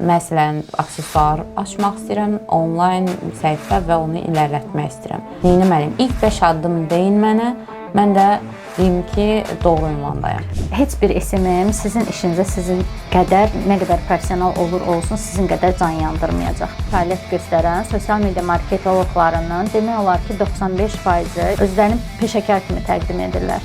Məsələn, aksesuar açmaq istəyirəm, onlayn səhifə və onu irəlilətmək istəyirəm. Neynəməliyim? İlk 5 addım deyin mənə, mən də deyim ki, doğru ünvandayam. Heç bir SMM sizin işinizə sizin qədər, nə qədər professional olur olsun, sizin qədər can yandırmayacaq. Fəaliyyət göstərən sosial media marketoloqlarının demək olar ki, 95%-i özlərini peşəkar kimi təqdim edirlər.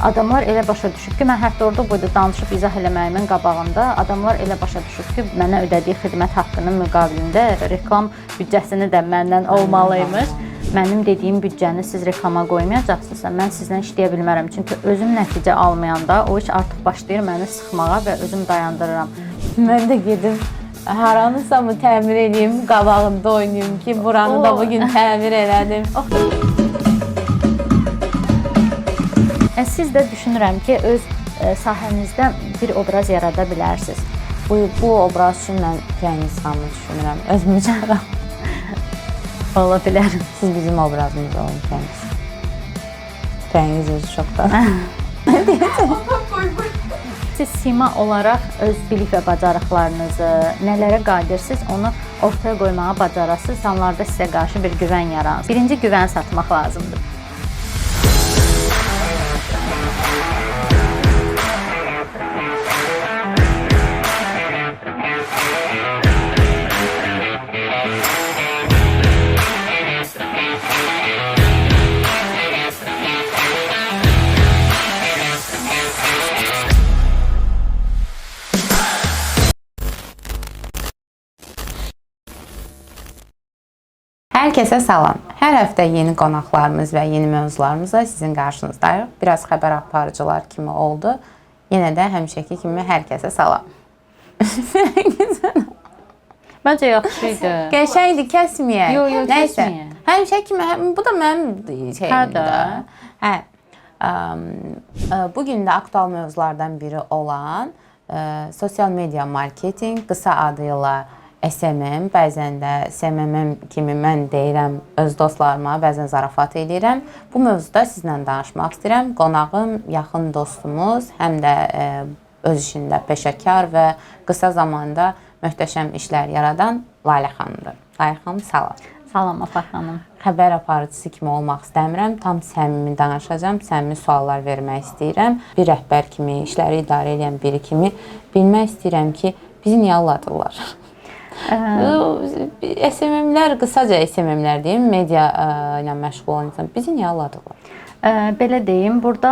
Adamlar elə başa düşüb ki, mən hətta orada boyda danışıb izah eləməyimin qabağında adamlar elə başa düşüb ki, mənə ödədiyi xidmət haqqının müqabilində reklam büdcəsini də məndən olmalıymış. Mənim dediyim büdcəni siz reklama qoymayacaqsınızsa, mən sizlə işləyə bilmərəm. Çünki özüm nəticə almayanda o iş artıq başlayır məni sıxmağa və özüm dayandırıram. Mən də gedim haranısa mı təmir edeyim, qabağında oynayım ki, buranı da bugün təmir elədim. Siz də düşünürəm ki, öz sahənizdə bir obraz yarada bilərsiniz. Bu obraz üçün mən Fəngiz xanımı düşünürəm, özümü çağıram. Ola bilər. Siz bizim obrazımız olun Fəngiz. Fəngiz özü çoxdan. Siz sima olaraq öz bilik və bacarıqlarınızı, nələrə qadirsiniz, onu ortaya qoymağa bacarasınız, insanlarda sizə qarşı bir güvən yaransın. Birinci güvən satmaq lazımdır. Hər kəsə salam. Hər həftə yeni qonaqlarımız və yeni mövzularımızla sizin qarşınızdayıq. Biraz xəbər aparıcılar kimi oldu. Yenə də həmişəki kimi hər kəsə salam. Məncə yaxşıydı. Qəşəngdir, kəsməyək. Yox, kəsməyək. Həmişə kimi, bu da mənim şeyimdir. Hə. Bugün də aktual mövzulardan biri olan sosial media marketinq, qısa adıyla SMM, bəzən də SMM kimi mən deyirəm öz dostlarıma, bəzən zarafat edirəm. Bu mövzuda sizlə danışmaq istəyirəm. Qonağım, yaxın dostumuz, həm də öz işində peşəkar və qısa zamanda möhtəşəm işlər yaradan Lalə xanımdır. Lalə xanım, salam. Salam, Afaq xanım. Xəbər aparıcısı kimi olmaq istəmirəm. Tam səmimi danışacağam, səmimi suallar vermək istəyirəm. Bir rəhbər kimi, işləri idarə edən biri kimi bilmək istəyirəm ki, bizi niyə aldadırlar? SMM-lər, qısaca SMM-lər deyim, media ilə məşğul olan insan bizi niyə aldadırlar? Belə deyim, burada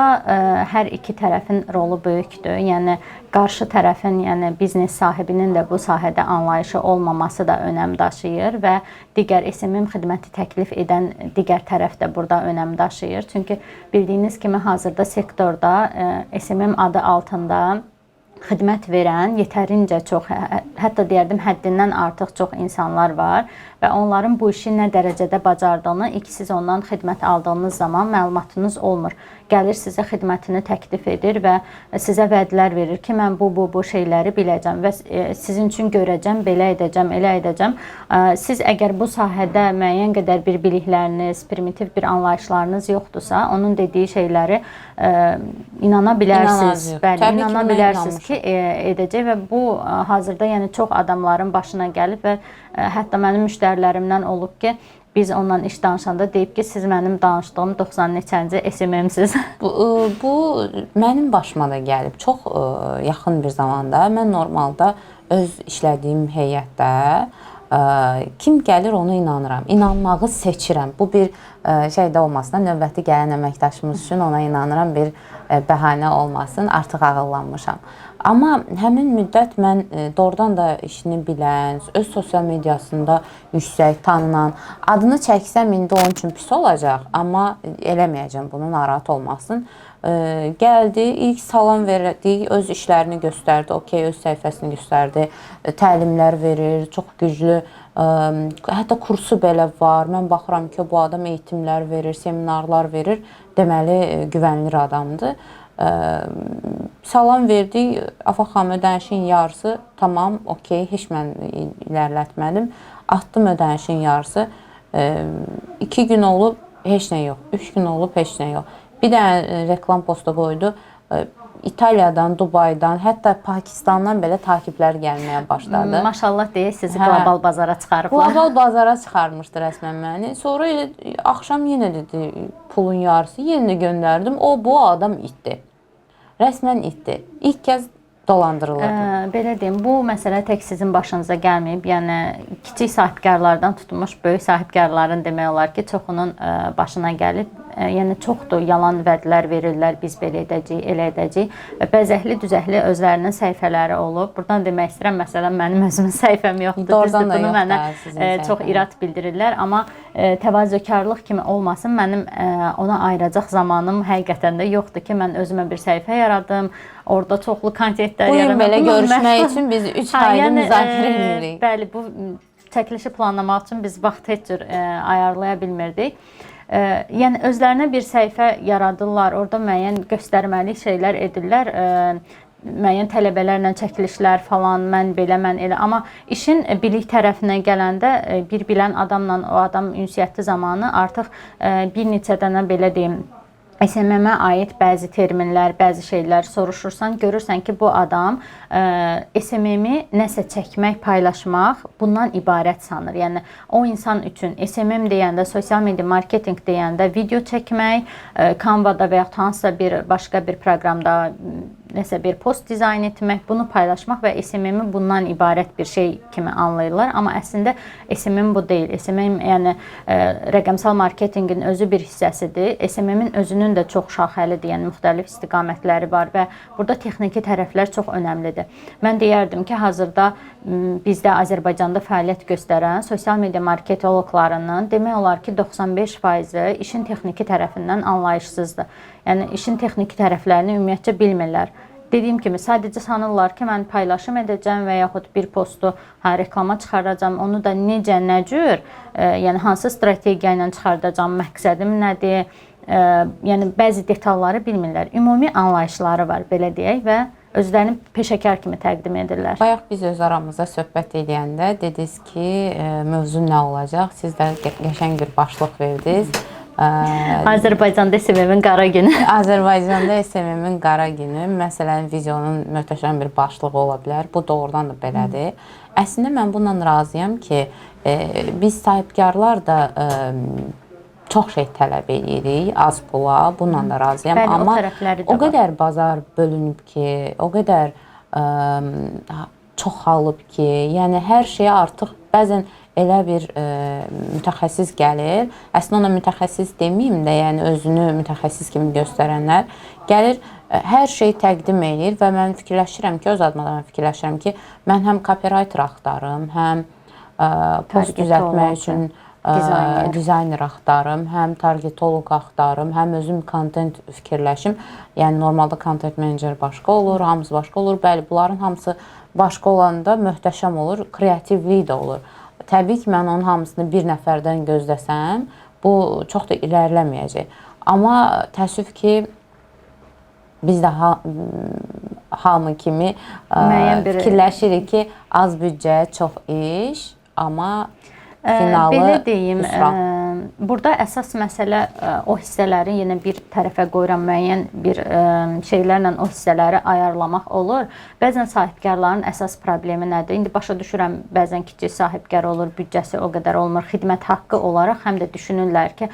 hər iki tərəfin rolu böyükdür. Yəni qarşı tərəfin, yəni biznes sahibinin də bu sahədə anlayışı olmaması da önəm daşıyır və digər SMM xidməti təklif edən digər tərəf də burada önəm daşıyır. Çünki bildiyiniz kimi hazırda sektorda SMM adı altında xidmət verən yetərincə çox, hətta deyərdim həddindən artıq çox insanlar var və onların bu işi nə dərəcədə bacardığını ilk siz ondan xidmət aldığınız zaman məlumatınız olmur. Gəlir sizə xidmətini təklif edir və sizə vədlər verir ki, mən bu şeyləri biləcəm və sizin üçün görəcəm, belə edəcəm, elə edəcəm. Siz əgər bu sahədə müəyyən qədər bir bilikləriniz, primitiv bir anlayışlarınız yoxdursa, onun dediyi şeyləri inana bilərsiniz. Bəli, inana bilərsiniz ki, edəcək və bu hazırda yəni çox adamların başına gəlib və hətta mənim müştərilərimdən olub ki, biz ondan iş danışanda deyib ki, siz mənim danışdığım 90 neçənci SMM-siz. Bu mənim başıma da gəlib. Çox yaxın bir zamanda mən normalda öz işlədiyim heyətdə kim gəlir ona inanıram. İnanmağı seçirəm. Bu bir şeydə olmasın, növbəti gələn əməkdaşımız üçün ona inanıram, bir bəhanə olmasın, artıq ağıllanmışam. Amma həmin müddət mən doğrudan da işini bilən, öz sosial mediasında yüksək, tanınan, adını çəksəm indi onun üçün pis olacaq, amma eləməyəcəm bunu, narahat olmasın. Gəldi, ilk salam verdi, öz işlərini göstərdi, okey, öz səhifəsini göstərdi, təlimlər verir, çox güclü, hətta kursu belə var. Mən baxıram ki, bu adam eğitimlər verir, seminarlar verir, deməli güvənilir adamdır. Salam verdik, Afaq xanım ödənişin yarısı, tamam, okey, heç mən ilərlətmədim. Atdım ödənişin yarısı, 2 gün olub, heç nə yox, 3 gün olub, heç nə yox. Bir dənə reklam posta qoydu, İtaliyadan, Dubaydan, hətta Pakistandan belə takiblər gəlməyə başladı. Maşallah deyə sizi qlobal bazara çıxarıblar. Qlobal bazara çıxarmışdı rəsmən məni. Sonra elə axşam yenə dedi pulun yarısı, yenə göndərdim. O bu adam itdi. Rəsmən itdi. İlk kəz dolandırılırdı. Belə deyim, bu məsələ tək sizin başınıza gəlməyib. Yəni kiçik sahibkarlardan tutulmuş böyük sahibkarların demək olar ki, çoxunun başına gəlib. Yəni çoxdur yalan vədlər verirlər, biz belə edəcəyik, elə edəcəyik. Və bəzəkli düzəkli özlərinin səhifələri olub. Buradan demək istəyirəm, məsələn, mənim özümün səhifəm yoxdur. Doğrudan da bunu yoxdur, mənə çox irad bildirirlər, amma təvazökarlıq kimi olmasın, mənim ona ayıracaq zamanım həqiqətən də yoxdur ki, mən özümə bir səhifə yaradım, orada çoxlu kontentlər yaradım. Bugün belə görüşmək üçün biz 3 ayda müzakirə edirik. Bəli, bu çəkilişi planlamaq üçün biz vaxt heç cür ayarlaya bilmirdik. Yəni özlərinə bir səhifə yaradırlar, orada müəyyən göstərməli şeylər edirlər, müəyyən tələbələrlə çəkilişlər falan, mən belə, mən elə. Amma işin bilik tərəfinə gələndə bir bilən adamla o adam ünsiyyəti zamanı artıq bir neçə dənə belə deyim, SMM-ə aid bəzi terminlər, bəzi şeylər soruşursan, görürsən ki, bu adam SMM-i nəsə çəkmək, paylaşmaq bundan ibarət sanır. Yəni o insan üçün SMM deyəndə, sosial media marketinq deyəndə video çəkmək, Canva-da və ya hansısa bir başqa bir proqramda nəsə bir post dizayn etmək, bunu paylaşmaq və SMM-i bundan ibarət bir şey kimi anlayırlar. Amma əslində SMM bu deyil. SMM yəni rəqəmsal marketinqin özü bir hissəsidir. SMM-in özünün də çox şaxəlidir, yəni müxtəlif istiqamətləri var və burada texniki tərəflər çox önəmlidir. Mən deyərdim ki, hazırda bizdə Azərbaycanda fəaliyyət göstərən sosial media marketoloqlarının demək olar ki, 95%-i işin texniki tərəfindən anlayışsızdır. Yəni işin texniki tərəflərini ümumiyyətcə bilmirlər. Dediyim kimi, sadəcə sanırlar ki, mən paylaşım edəcəm və yaxud bir postu reklama çıxardacam, onu da necə, nə cür, yəni hansı strategiya ilə çıxardacam, məqsədim nədir, yəni bəzi detalları bilmirlər. Ümumi anlayışları var, belə deyək və özlərini peşəkar kimi təqdim edirlər. Bayaq biz öz aramızda söhbət edəndə dediniz ki, mövzu nə olacaq? Siz də qəşəng bir başlıq verdiniz. Azərbaycanda SMM-in qara günü. Azərbaycanda SMM-in qara günü. Məsələn, videonun möhtəşəm bir başlığı ola bilər. Bu doğrudan da belədir. Əslində mən bununla razıyam ki, biz sahibkarlar da çox şey tələb edirik, az pula. Bununla da razıyam. Bəli, amma o qədər bazar bölünüb ki, o qədər çoxalıb ki, yəni hər şeyə artıq bəzən elə bir mütəxəssis gəlir. Əslində ona mütəxəssis deməyim də, yəni özünü mütəxəssis kimi göstərənlər gəlir, hər şeyi təqdim edir və mən fikirləşirəm ki, öz adıma da mən fikirləşirəm ki, mən həm copywriter axtarım, həm post düzəltmək üçün dizayner axtarım, həm targetoloq axtarım, həm özüm kontent fikirləşim. Yəni normalda content manager başqa olur, hamısı başqa olur. Bəli, bunların hamısı başqa olanda möhtəşəm olur, kreativlik də olur. Təbii ki, mən onun hamısını bir nəfərdən gözləsəm, bu çox da irəliləməyəcək. Amma təəssüf ki, biz də hamı kimi fikirləşirik ki, az büdcə, çox iş, amma finalı belə deyim, hüsran. Burada əsas məsələ o hissələri yenə bir tərəfə qoyuram, müəyyən bir şeylərlə o hissələri ayarlamaq olur. Bəzən sahibkarların əsas problemi nədir? İndi başa düşürəm, bəzən kiçik sahibkar olur, büdcəsi o qədər olmur, xidmət haqqı olaraq həm də düşünürlər ki,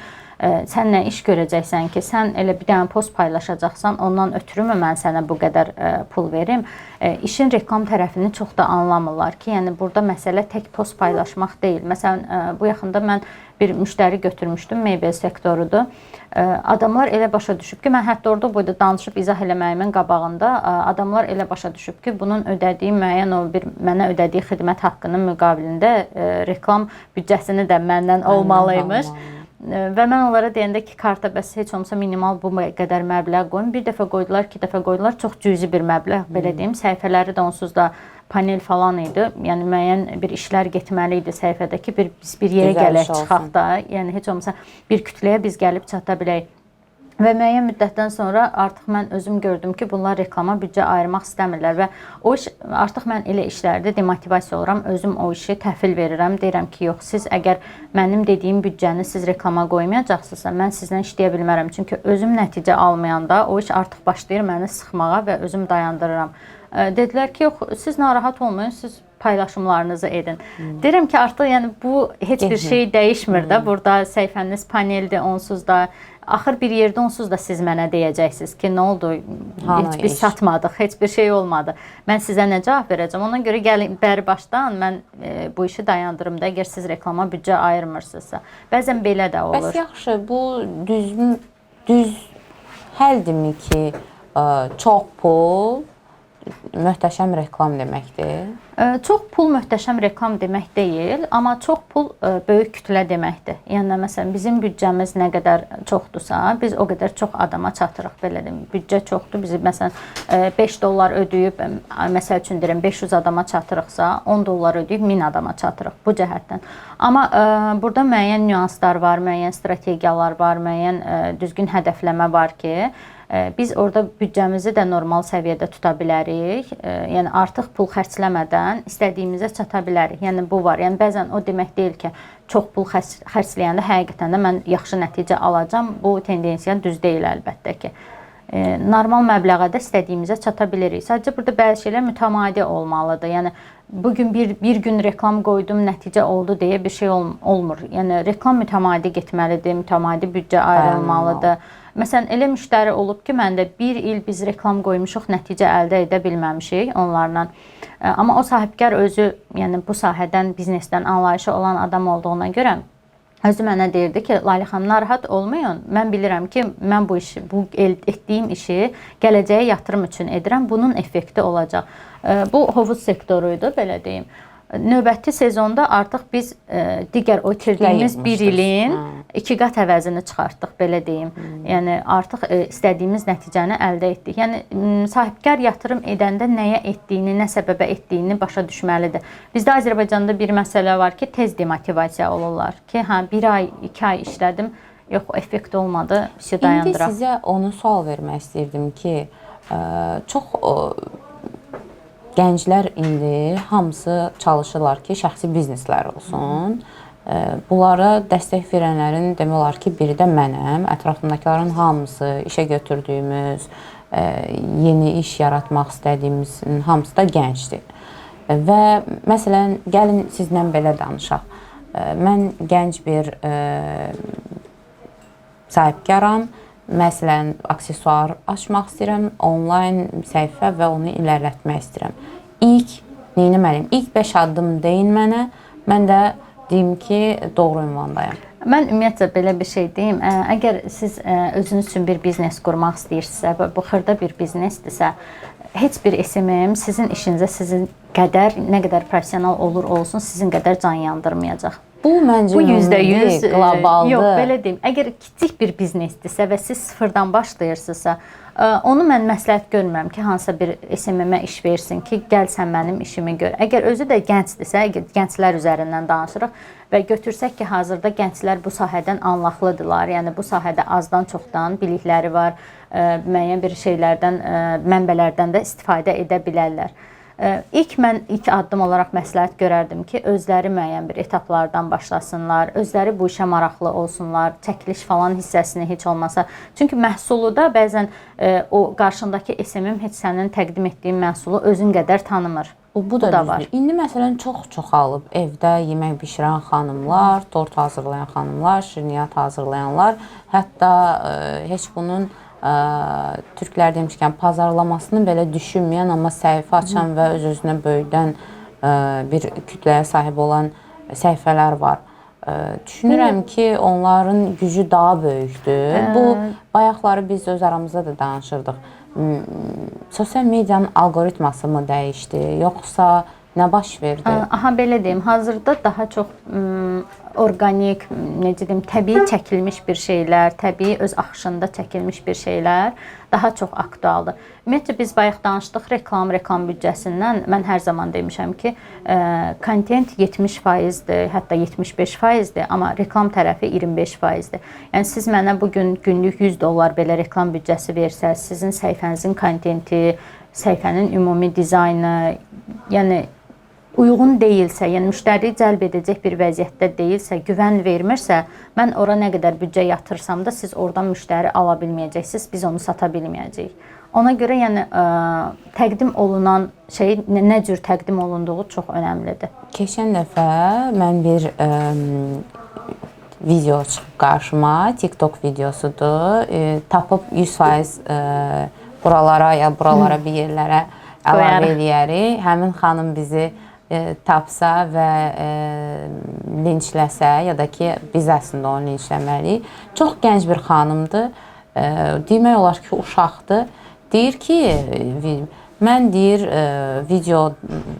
sən nə iş görəcəksən ki, sən elə bir dənə post paylaşacaqsan, ondan ötürümü mən sənə bu qədər pul verim? İşin reklam tərəfini çox da anlamırlar ki, yəni burada məsələ tək post paylaşmaq deyil. Məsələn, bu yaxında mən bir müştəri götürmüşdüm, mebel sektorudur. Adamlar elə başa düşüb ki, mən hətta orada boyda danışıb izah eləməyimin qabağında adamlar elə başa düşüb ki, bunun ödədiyi müəyyən o bir mənə ödədiyi xidmət haqqının müqabilində reklam büdcəsini də məndən olmalıymış. Və mən onlara deyəndə ki, karta bəs heç olmasa minimal bu qədər məbləğ qoyun. Bir dəfə qoydular, iki dəfə qoydular, çox cüzi bir məbləğ, belə deyim. Səhifələri də onsuz da panel falan idi. Yəni müəyyən bir işlər getməli idi səhifədəki. Biz bir yerə gələk çıxaq da. Yəni heç olmasa bir kütləyə biz gəlib çata bilək. Və müəyyən müddətdən sonra artıq mən özüm gördüm ki, bunlar reklama büdcə ayırmaq istəmirlər və o iş artıq mən elə işlərdə demotivasiya oluram, özüm o işi təhvil verirəm, deyirəm ki, yox, siz əgər mənim dediyim büdcəni siz reklama qoymayacaqsınızsa, mən sizlə işləyə bilmərəm. Çünki özüm nəticə almayanda o iş artıq başlayır məni sıxmağa və özüm dayandırıram. Dedilər ki, yox, siz narahat olmayın, siz paylaşımlarınızı edin. Deyirəm ki, artıq yəni bu heç bir şey dəyişmir də. Burada səhifəniz paneldir, onsuz da axır bir yerdə onsuz da siz mənə deyəcəksiniz ki, nə oldu? Heç biz satmadıq, heç bir şey olmadı. Mən sizə nə cavab verəcəm? Ona görə gəlin bəri başdan mən bu işi dayandırım da, əgər siz reklama büdcə ayırmırsınızsa. Bəzən belə də olur. Bəs yaxşı, bu düz həldimi ki, çox pul möhtəşəm reklam deməkdir? Çox pul möhtəşəm reklam demək deyil, amma çox pul böyük kütlə deməkdir. Yəni məsələn bizim büdcəmiz nə qədər çoxdursa, biz o qədər çox adama çatırıq, belə deyim. Büdcə çoxdur. Biz məsələn $5 ödəyib, məsəl üçün deyirəm 500 adama çatırıqsa, $10 ödəyib 1000 adama çatırıq bu cəhətdən. Amma burada müəyyən nüanslar var, müəyyən strategiyalar var, müəyyən düzgün hədəfləmə var ki, biz orada büdcəmizi də normal səviyyədə tuta bilərik. Yəni artıq pul xərcləmədən istədiyimizə çata bilərik. Yəni bu var. Yəni bəzən o demək deyil ki, çox pul xərcləyəndə həqiqətən də mən yaxşı nəticə alacağam. Bu tendensiya düz deyil əlbəttə ki. Normal məbləğə də istədiyimizə çata bilirik. Sadəcə burada bəzi şeylər mütəmadi olmalıdır. Yəni bu gün bir gün reklam qoydum, nəticə oldu deyə bir şey olmur. Yəni reklam mütəmadi getməlidir, mütəmadi büdcə ayrılmalıdır. Məsələn, elə müştəri olub ki, məndə bir il biz reklam qoymuşuq, nəticə əldə edə bilməmişik onlarla. Amma o sahibkar özü, yəni bu sahədən, biznesdən anlayışı olan adam olduğuna görə özü mənə deyirdi ki, Layla xanım, narahat olmayın. Mən bilirəm ki, mən bu etdiyim işi gələcəyə yatırım üçün edirəm. Bunun effekti olacaq. Bu hovuz sektoruydu, belə deyim. Növbəti sezonda artıq biz digər o itirdiyimiz bir ilin 2 qat əvəzini çıxartdıq, belə deyim. Yəni artıq istədiyimiz nəticəni əldə etdik. Yəni sahibkar yatırım edəndə nəyə etdiyini, nə səbəbə etdiyini başa düşməlidir. Bizdə Azərbaycanda bir məsələ var ki, tez demotivasiya olurlar ki, hə 1 ay, 2 ay işlədim, yox effekt olmadı, bir dayandıram. İndi sizə onu sual vermək istəyirdim ki, çox gənclər indi hamısı çalışırlar ki, şəxsi bizneslər olsun. Bunlara dəstək verənlərin demək olar ki, biri də mənəm. Ətrafımdakıların hamısı işə götürdüyümüz, yeni iş yaratmaq istədiyimizin hamısı da gəncdir. Və məsələn, gəlin sizlə belə danışaq. Mən gənc bir sahibkaram. Məsələn, aksesuar açmaq istəyirəm, onlayn səhifə və onu irəlilətmək istəyirəm. İlk nə etməliyəm? İlk 5 addım deyin mənə, mən də deyim ki, doğru ünvandayam. Mən ümumiyyətlə belə bir şey deyim. Əgər siz özünüz üçün bir biznes qurmaq istəyirsinizsə və bu xırda bir biznesdirsə, heç bir SMM sizin işinizə sizin qədər, nə qədər professional olur olsun, sizin qədər can yandırmayacaq. Bu məncə %100 qlobaldır. Yox, belə deyim. Əgər kiçik bir biznesdirsə və siz sıfırdan başlayırsınızsa, onu mən məsləhət görmürəm ki, hansısa bir SMM-ə iş versin ki, gəl sən mənim işimi gör. Əgər özü də gəncdirsə, gənclər üzərindən danışırıq və götürsək ki, hazırda gənclər bu sahədən anlaqlıdırlar. Yəni bu sahədə azdan çoxdan bilikləri var, müəyyən bir şeylərdən, mənbələrdən də istifadə edə bilərlər. Mən ilk addım olaraq məsləhət görərdim ki, özləri müəyyən bir etaplardan başlasınlar, özləri bu işə maraqlı olsunlar, çəkiliş falan hissəsini heç olmasa. Çünki məhsulu da bəzən o qarşındakı SMM heç sənin təqdim etdiyin məhsulu özün qədər tanımır. Bu da var. İndi məsələn çox çoxalıb evdə yemək bişirən xanımlar, tort hazırlayan xanımlar, şirniyyat hazırlayanlar, hətta heç bunun türklər demişkən pazarlamasını belə düşünməyən, amma səhifə açan və öz-özünə böyüdən bir kütləyə sahib olan səhifələr var. Düşünürəm ki, onların gücü daha böyükdür. Bu bayaqları biz öz aramızda da danışırdıq. Sosial medianın algoritması mı dəyişdi, yoxsa Nə baş verdi? Aha, belə deyim, hazırda daha çox orqanik, necə deyim, təbii çəkilmiş bir şeylər, təbii öz axışında çəkilmiş bir şeylər daha çox aktualdır. Ümumiyyətlə biz bayaq danışdıq reklam büdcəsindən. Mən hər zaman demişəm ki, kontent 70%-dir, hətta 75%-dir, amma reklam tərəfi 25%-dir. Yəni siz mənə bu gün günlük $100 belə reklam büdcəsi versəz, sizin səhifənizin kontenti, səhifənin ümumi dizaynı, yəni uyğun deyilsə, yəni müştəriyi cəlb edəcək bir vəziyyətdə deyilsə, güvən vermirsə, mən ora nə qədər büdcə yatırsam da siz oradan müştəri ala bilməyəcəksiniz, biz onu sata bilməyəcəyik. Ona görə yəni təqdim olunan şey nə cür təqdim olunduğu çox önəmlidir. Keçən dəfə mən bir video çıxıb qarşıma, TikTok videosudur. Tapıb 100% buralara ya buralara bir yerlərə əlavə eləyərik. Həmin xanım bizi tapsa və linçləsə ya da ki biz əslində onu linçləməliyik. Çox gənc bir xanımdır. Demək olar ki uşaqdır. Deyir ki mən deyir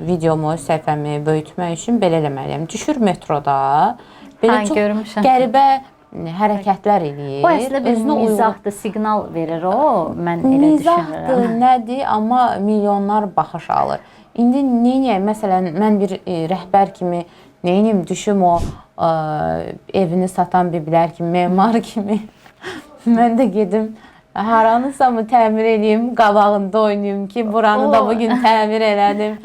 videomu, səhifəmi böyütmək üçün belə eləməliyəm. Düşür metroda. Belə çox qəribə hərəkətlər eləyir. O əslində bir mizahdır, siqnal verir o, mən elə düşünürəm. Mizahdır, nədir, amma milyonlar baxış alır. İndi neyniyəm? Məsələn, mən bir rəhbər kimi neyniyəm? Düşüm o evini satan biblər kimi, memar kimi. Mən də gedim haranısa mı təmir edeyim, qabağında oynayım ki, buranı da bugün təmir elədim.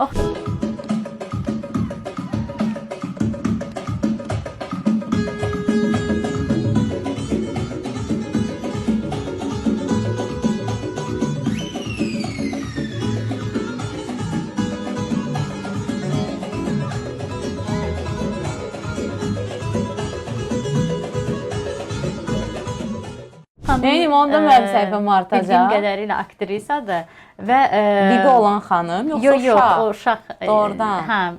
Neyim, onda mənim səhifəm artacaq. Bildiyim qədərilə aktrisadır və bibi olan xanım, yoxsa uşaq? Yox, o uşaq. Doğrudan.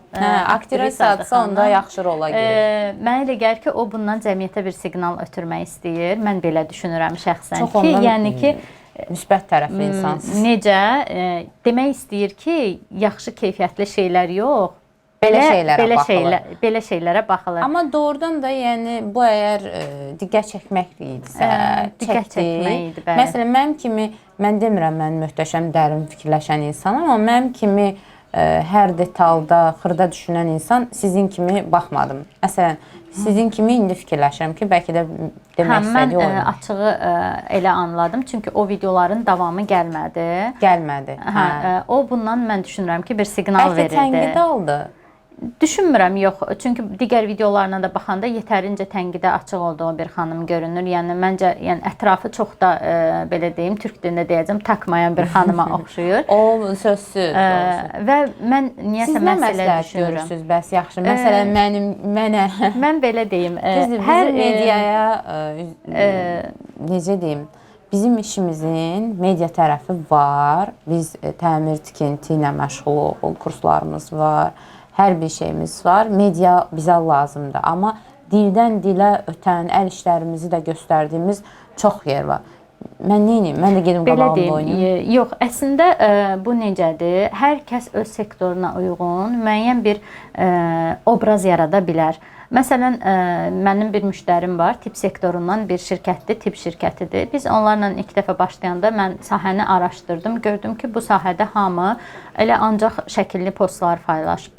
Aktrisadırsa onda yaxşı rola girir. Mənə elə gəlir ki, o bundan cəmiyyətə bir siqnal ötürmək istəyir. Mən belə düşünürəm şəxsən ki, yəni ki, müsbət tərəfli insansız. Necə? Demək istəyir ki, yaxşı keyfiyyətli şeylər yox, belə şeylərə baxılır. Amma doğrudan da yəni bu əgər diqqət çəkmək idisə, diqqət çəkmək idi. Bəli. Məsələn, mənim kimi, mən demirəm mən möhtəşəm, dərin fikirləşən insanam, amma mənim kimi hər detalda xırda düşünən insan sizin kimi baxmadım. Məsələn, sizin kimi indi fikirləşirəm ki, bəlkə də demək istədiyi olmur. Mən açığı elə anladım, çünki o videoların davamı gəlmədi. Gəlmədi. O bundan mən düşünürəm ki, bir siqnal verirdi. Bəlkə tənqid aldı. Düşünmürəm, yox. Çünki digər videolarına da baxanda yetərincə tənqidə açıq olduğu bir xanım görünür. Yəni məncə, yəni ətrafı çox da belə deyim, türk dilində deyəcəm, takmayan bir xanıma oxşuyur. O sözsüz. Və mən niyəsə məsələ düşünürəm. Görürsüz, bəs yaxşı. Məsələn, mənə mən belə deyim, hər mediaya necə deyim, bizim işimizin media tərəfi var. Biz təmir, tikinti ilə məşğul kurslarımız var. Hər bir şeyimiz var. Media bizə lazımdır. Amma dildən dilə ötən əl işlərimizi də göstərdiyimiz çox yer var. Mən neyim? Mən də gedim qabağımda oynayım. Yox, əslində bu necədir? Hər kəs öz sektoruna uyğun müəyyən bir obraz yarada bilər. Məsələn, mənim bir müştərim var, tibb sektorundan bir şirkətdir, tibb şirkətidir. Biz onlarla ilk dəfə başlayanda mən sahəni araşdırdım, gördüm ki, bu sahədə hamı elə ancaq şəkilli postlar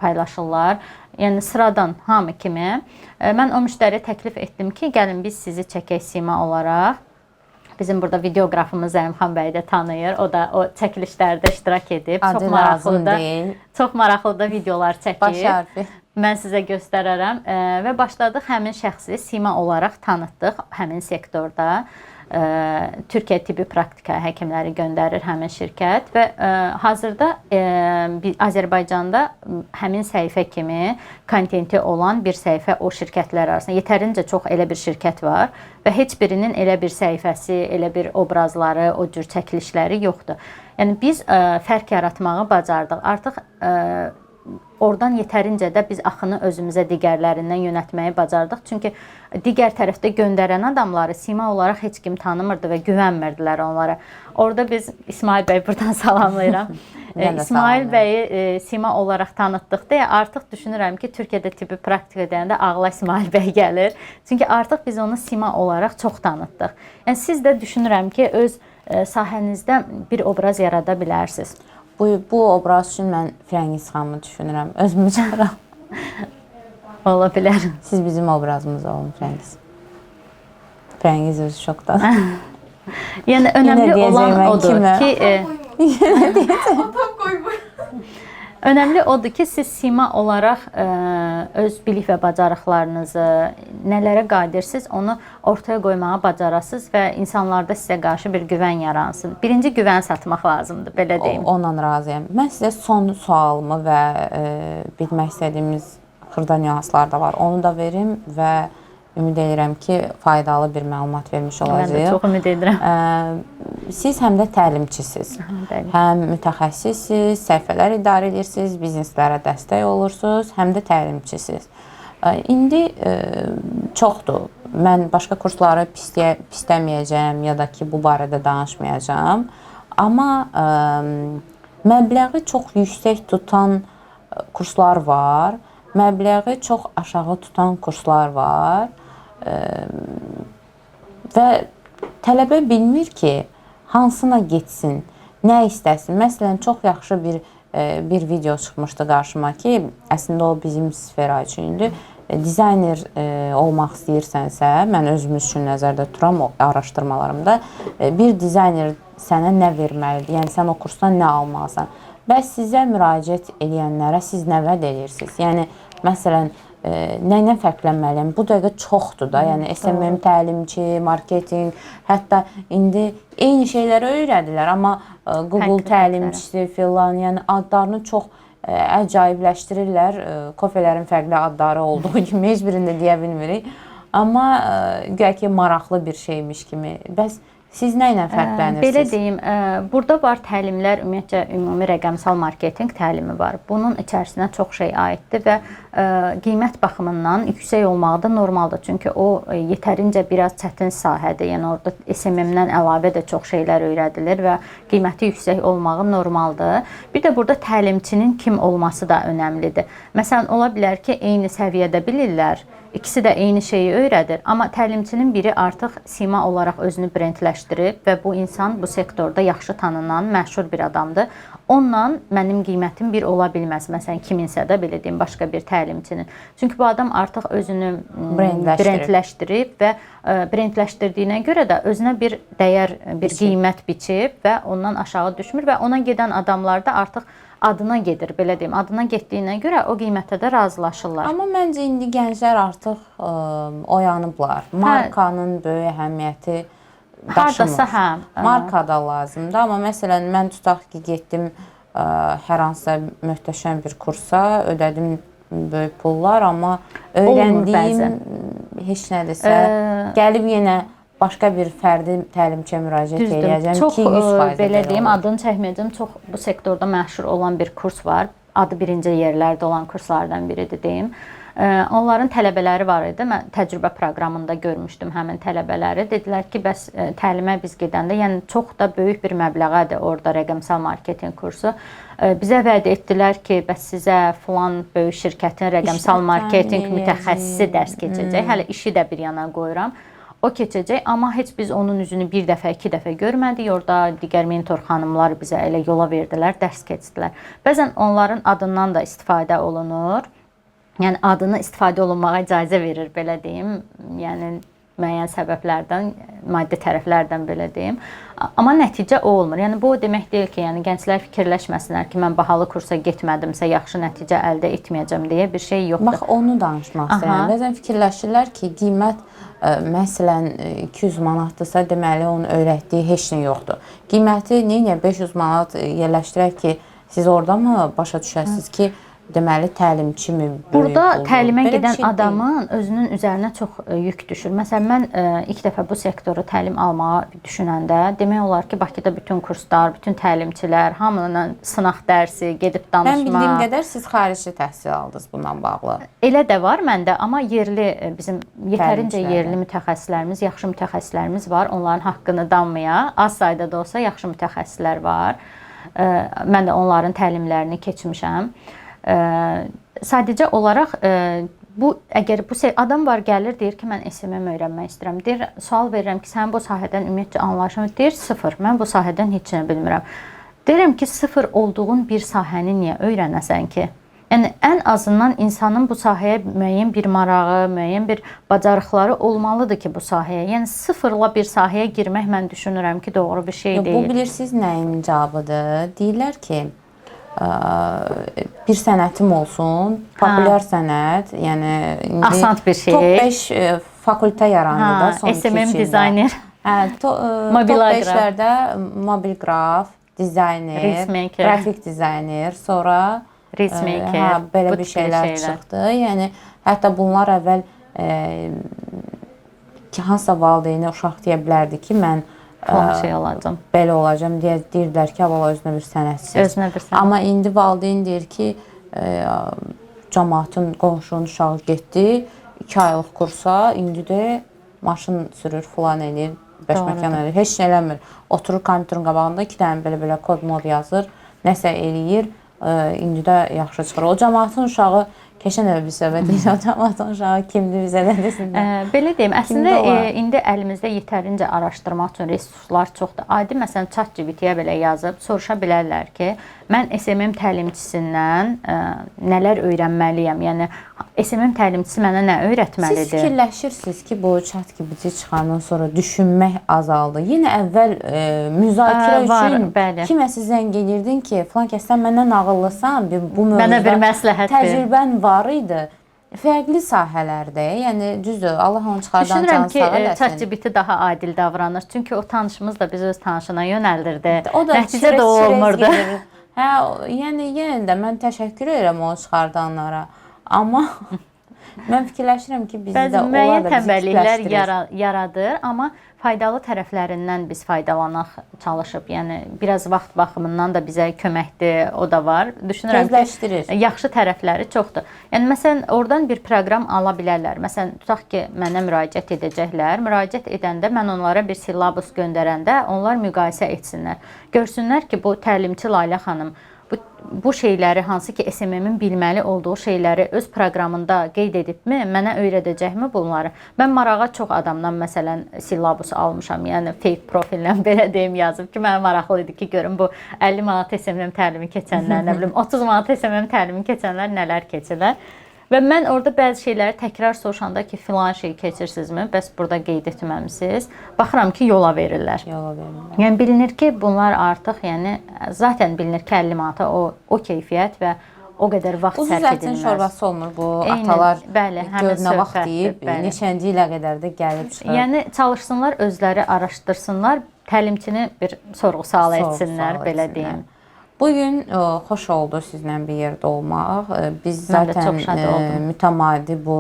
paylaşırlar. Yəni sıradan hamı kimi. Mən o müştəriyə təklif etdim ki, gəlin biz sizi çəkək sima olaraq. Bizim burada videoqrafımız Zəlimxan bəy də tanıyır. O da o çəkilişlərdə iştirak edib. Çox maraqlı da videolar çəkib. Baş hərfi. Mən sizə göstərərəm və başladıq həmin şəxsi sima olaraq tanıtdıq həmin sektorda. Türkiyə Tibbi Praktika həkimləri göndərir həmin şirkət və hazırda Azərbaycanda həmin səhifə kimi kontenti olan bir səhifə o şirkətlər arasında yetərincə çox elə bir şirkət var və heç birinin elə bir səhifəsi, elə bir obrazları, o cür çəkilişləri yoxdur. Yəni biz fərq yaratmağı bacardıq. Artıq oradan yetərincə də biz axını özümüzə digərlərindən yönətməyi bacardıq. Çünki digər tərəfdə göndərən adamları sima olaraq heç kim tanımırdı və güvənmirdilər onlara. Orada biz İsmail bəy buradan salamlayıram. İsmail bəyi sima olaraq tanıtdıq deyə artıq düşünürəm ki, Türkiyədə tibbi praktika deyəndə ağla İsmail bəy gəlir. Çünki artıq biz onu sima olaraq çox tanıtdıq. Yəni siz də düşünürəm ki, öz sahənizdə bir obraz yarada bilərsiniz. Bu obraz üçün mən Firəngiz xanımı düşünürəm. Özümü çağıram. Ola bilər. Siz bizim obrazımız olun Firəngiz. Firəngiz özü şokda. Yəni önəmli olan odur ki, önəmli odur ki, siz sima olaraq öz bilik və bacarıqlarınızı, nələrə qadirsiniz, onu ortaya qoymağa bacarasınız və insanlarda sizə qarşı bir güvən yaransın. Birinci güvən satmaq lazımdır, belə deyim. Ondan razıyam. Mən sizə son sualımı və bilmək istədiyimiz xırda nüanslar da var. Onu da verim və ümid edirəm ki, faydalı bir məlumat vermiş olacağıq. Mən də çox ümid edirəm. Siz həm də təlimçisiz, həm mütəxəssissiniz, səhifələr idarə edirsiniz, bizneslərə dəstək olursunuz, həm də təlimçisiz. İndi çoxdur. Mən başqa kursları pisləməyəcəm ya da ki, bu barədə danışmayacağam. Amma məbləği çox yüksək tutan kurslar var, məbləği çox aşağı tutan kurslar var. Və tələbə bilmir ki, hansına getsin, nə istəsin. Məsələn, çox yaxşı bir video çıxmışdı qarşıma ki, əslində o bizim sfera üçündür. Dizayner olmaq istəyirsənsə, mən özümüz üçün nəzərdə tuturam o araşdırmalarımda, bir dizayner sənə nə verməlidir? Yəni, sən o kursdan nə almalısan? Bəs sizə müraciət edənlərə siz nə vəd edirsiniz? Yəni, məsələn, nə fərqlənməliyəm? Bu dəqiqə çoxdur da, yəni SMM təlimçi, marketinq, hətta indi eyni şeyləri öyrədirlər, amma Google təlimçisi filan, yəni adlarını çox əcaibləşdirirlər. Kofelerin fərqli adları olduğu kimi heç birində deyə bilmirik. Amma gəl ki, maraqlı bir şeymiş kimi. Bəs siz nə ilə fərqlənirsiniz? Belə deyim, burada var təlimlər, ümumiyyətcə ümumi rəqəmsal marketinq təlimi var. Bunun içərisinə çox şey aiddir və qiymət baxımından yüksək olmağı da normaldır. Çünki o yetərincə biraz çətin sahədir. Yəni orada SMM-dən əlavə də çox şeylər öyrədilir və qiyməti yüksək olmağı normaldır. Bir də burada təlimçinin kim olması da önəmlidir. Məsələn, ola bilər ki, eyni səviyyədə bilirlər. İkisi də eyni şeyi öyrədir, amma təlimçinin biri artıq sima olaraq özünü brendləşdirib və bu insan bu sektorda yaxşı tanınan, məşhur bir adamdır. Onunla mənim qiymətim bir ola bilməz. Məsələn, kiminsə də belə deyim, başqa bir təlimçinin. Çünki bu adam artıq özünü brendləşdirib və brendləşdirdiyinə görə də özünə bir dəyər, bir qiymət biçib və ondan aşağı düşmür və ona gedən adamlar da artıq adına gedir, belə deyim. Adına getdiyinə görə o qiymətə də razılaşırlar. Amma məncə indi gənclər artıq oyanıblar. Markanın böyük əhəmiyyəti daşımır. Marka da lazımdır. Amma məsələn, mən tutaq ki, getdim hər hansısa möhtəşəm bir kursa, ödədim böyük pullar, amma öyrəndiyim heç nədirsə, gəlib yenə başqa bir fərdi təlimçiyə müraciət edəcəm ki, 100% belə deyim, adını çəkməyəcəm. Çox bu sektorda məşhur olan bir kurs var. Adı birinci yerlərdə olan kurslardan biridir deyim. Onların tələbələri var idi. Mən təcrübə proqramında görmüşdüm həmin tələbələri. Dedilər ki, bəs təlimə biz gedəndə, yəni çox da böyük bir məbləğədir orada rəqəmsal marketinq kursu. Bizə vəd etdilər ki, bəs sizə filan böyük şirkətin rəqəmsal marketinq mütəxəssisi dərs keçəcək. Hələ işi də bir yana qoyuram. O keçəcək, amma heç biz onun üzünü bir dəfə, iki dəfə görmədik. Orada digər mentor xanımlar bizə elə yola verdilər, dərs keçdilər. Bəzən onların adından da istifadə olunur. Yəni adını istifadə olunmağa icazə verir, belə deyim. Yəni müəyyən səbəblərdən, maddi tərəflərdən belə deyim. Amma nəticə o olmur. Yəni bu o demək deyil ki, yəni gənclər fikirləşməsinlər ki, mən bahalı kursa getmədimsə yaxşı nəticə əldə etməyəcəm deyə bir şey yoxdur. Bax, onu danışmaq istəyirəm. Bəzən fikirləşirlər ki, qiymət məsələn 200 manatdırsa, deməli onun öyrətdiyi heç nə yoxdur. Qiyməti 500 manat yerləşdirək ki, siz orada mı başa düşəsiniz ki, deməli təlimçimi böyük Burada olur? təlimə Belə bir gedən şey deyil. adamın özünün üzərinə çox yük düşür. Məsələn, mən ilk dəfə bu sektoru təlim almağı düşünəndə demək olar ki, Bakıda bütün kurslar, bütün təlimçilər, hamının sınaq dərsi, gedib Mən danışma. bildiyim qədər siz xarici təhsil aldınız bundan bağlı. Elə də var məndə, amma yerli bizim yetərincə Təlimçilərlə. yerli mütəxəssislərimiz, yaxşı mütəxəssislərimiz var. Onların haqqını danmaya, az sayda da olsa yaxşı mütəxəssislər var. Mən də onların təlimlərini keçmişəm. Sadəcə olaraq bu əgər bu adam var gəlir deyir ki, mən SMM öyrənmək istəyirəm. Deyir, sual verirəm ki, sənin bu sahədən ümumiyyətcə anlayışın deyir, sıfır. Mən bu sahədən heç nə bilmirəm. Deyirəm ki, sıfır olduğun bir sahəni niyə öyrənəsən ki? Yəni ən azından insanın bu sahəyə müəyyən bir marağı, müəyyən bir bacarıqları olmalıdır ki, bu sahəyə. Yəni sıfırla bir sahəyə girmək mən düşünürəm ki, doğru bir şey deyil. Bu bilirsiniz nəyin cavabıdır? Deyirlər ki, bir sənətim olsun, populyar sənət, yəni indi Asant bir şey. Top 5 fakültə yarandı da son 2-3 ildə. SMM dizayner. Top 5-lərdə mobil qraf, dizayner, qrafik dizayner, sonra Resmaker, belə bir şeylər çıxdı. Yəni hətta bunlar əvvəl ki, hansısa valideyni uşaq deyə bilərdi ki, mən şey olacağam. Belə olacağam deyə deyirdilər ki, valla özünə bir sənətçi. Özünə bir sənət. Amma indi valideyn deyir ki, cəmaatın qonşunun uşağı getdi, 2 aylıq kursa, indi də maşın sürür, falan eləyir, bəşməkan eləyir, heç nə eləmir. Oturur kompüterin qabağında 2 dənə belə kod mod yazır, nəsə eləyir. İndi də yaxşı çıxır. O cəmaatın uşağı, keçən dəfə bir söhbət edir, o cəmaatın uşağı kimdir bizə də desinlər. Belə deyim, əslində indi əlimizdə yetərincə araşdırmaq üçün resurslar çoxdur. Adi məsələn ChatGPT-yə belə yazıb soruşa bilərlər ki, mən SMM təlimçisindən nələr öyrənməliyəm? Yəni SMM təlimçisi mənə nə öyrətməlidir? Siz fikirləşirsiniz ki, bu ChatGPT çıxandan sonra düşünmək azaldı. Yenə əvvəl müzakirə üçün kiməsə zəng edirdin ki, filan kəs sən məndən ağıllısan, bu mənə bir məsləhət ver. Təcrübən var idi. Fərqli sahələrdə, yəni düzdür, Allah onu çıxardan can sağ eləsin. Düşünürəm ki, ChatGPT daha adil davranır. Çünki o tanışımız da bizi öz tanışına yönəldirdi. O da nəticə də olmurdu. Hə, yəni yenə də mən təşəkkür edirəm onu çıxardanlara. Amma mən fikirləşirəm ki, bizdə onlar da bizi müəyyən tənbəlliklər yaradır, amma faydalı tərəflərindən biz faydalanaq çalışıb. Yəni biraz vaxt baxımından da bizə köməkdir, o da var. Düşünürəm ki, yaxşı tərəfləri çoxdur. Yəni məsələn, oradan bir proqram ala bilərlər. Məsələn, tutaq ki, mənə müraciət edəcəklər. Müraciət edəndə mən onlara bir silabus göndərəndə onlar müqayisə etsinlər. Görsünlər ki, bu təlimçi Lalə xanım bu şeyləri, hansı ki SMM-in bilməli olduğu şeyləri öz proqramında qeyd edibmi, mənə öyrədəcəkmi bunları? Mən marağa çox adamdan məsələn silabus almışam, yəni fake profillə belə deyim yazıb ki, mənə maraqlı idi ki, görüm bu 50 manat SMM təlimi keçənlər, nə bilim 30 manat SMM təlimi keçənlər nələr keçirlər. Və mən orada bəzi şeyləri təkrar soruşanda ki, filan şeyi keçirsinizmi, bəs burada qeyd etməmisiniz. Baxıram ki, yola verirlər. Yəni bilinir ki, bunlar artıq, yəni zaten bilinir ki, 50 manata o keyfiyyət və o qədər vaxt sərf edilməz. Uzun şorbası olmur bu atalar. Gör nə vaxt deyib, neçənci ilə qədər də gəlib çıxır. Yəni çalışsınlar, özləri araşdırsınlar, təlimçini bir sorğu-sual etsinlər, belə deyim. Bugün xoş oldu sizlə bir yerdə olmaq. Biz zaten mütəmadi bu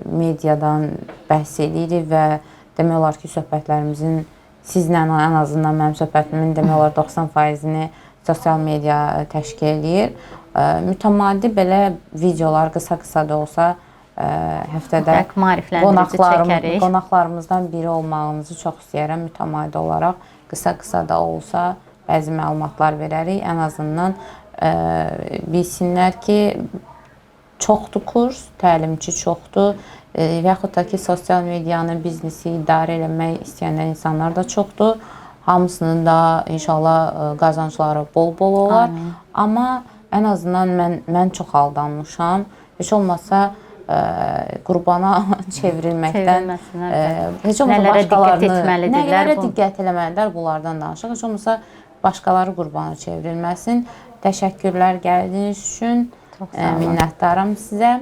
mediadan bəhs edirik və demək olar ki, söhbətlərimizin sizlə ən azından mənim söhbətimin demək olar 90%-ni sosial media təşkil edir. Mütəmadi belə videolar qısa-qısa da olsa həftədə qonaqlarımızdan biri olmağınızı çox istəyirəm. Mütəmadi olaraq qısa-qısa da olsa bəzi məlumatlar verərik. Ən azından bilsinlər ki, çoxdur kurs, təlimçi çoxdur və yaxud da ki, sosial medianı, biznesi idarə eləmək istəyən insanlar da çoxdur. Hamısının da inşallah qazancları bol-bol olar. Amma ən azından mən çox aldanmışam. Heç olmasa qurbana çevrilməkdən, heç olmasa başqalarını, nələrə diqqət eləməlidirlər, bunlardan danışaq. Heç olmasa başqaları qurbana çevrilməsin. Təşəkkürlər gəldiyiniz üçün, minnətdaram sizə.